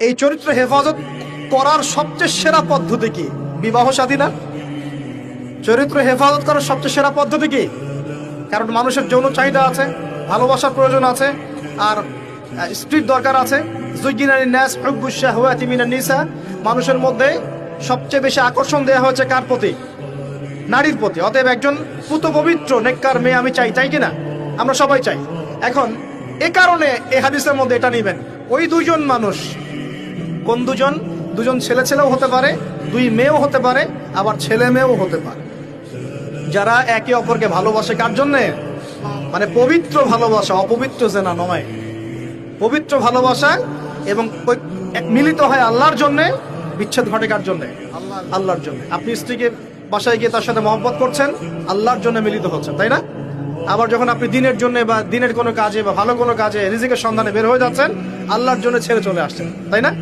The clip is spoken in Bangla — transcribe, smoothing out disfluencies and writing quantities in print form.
এই চরিত্র হেফাজত করার সবচেয়ে সেরা পদ্ধতি কি? বিবাহ শাদী না? চরিত্র হেফাজত করার সবচেয়ে সেরা পদ্ধতি কি? কারণ মানুষের যৌন চাহিদা আছে, ভালোবাসার প্রয়োজন আছে, আর স্ত্রীর দরকার আছে। মানুষের মধ্যে সবচেয়ে বেশি আকর্ষণ দেওয়া হয়েছে কার প্রতি? নারীর প্রতি। অতএব একজন পুত পবিত্র নেককার মেয়ে আমি চাই, চাই কিনা? আমরা সবাই চাই। এখন এ কারণে এই হাদিসের মধ্যে এটা নিবেন, ওই দুইজন মানুষ কোন দুজন? দুজন ছেলে ছেলেও হতে পারে, দুই মেয়েও হতে পারে, আবার ছেলে মেয়েও হতে পারে, যারা একে অপরকে ভালোবাসে। কার জন্যে? মানে পবিত্র ভালোবাসা, অপবিত্র জেনা নয়, পবিত্র ভালোবাসা, এবং মিলিত হয় আল্লাহর জন্যে। বিচ্ছেদ ঘটে কার জন্যে? আল্লাহর জন্য। আপনি স্ত্রীকে বাসায় গিয়ে তার সাথে মহব্বত করছেন, আল্লাহর জন্য মিলিত হচ্ছেন, তাই না? আবার যখন আপনি দিনের জন্য বা দিনের কোনো কাজে বা ভালো কোনো কাজে রিজিকের সন্ধানে বের হয়ে যাচ্ছেন, আল্লাহর জন্য ছেড়ে চলে আসছেন, তাই না?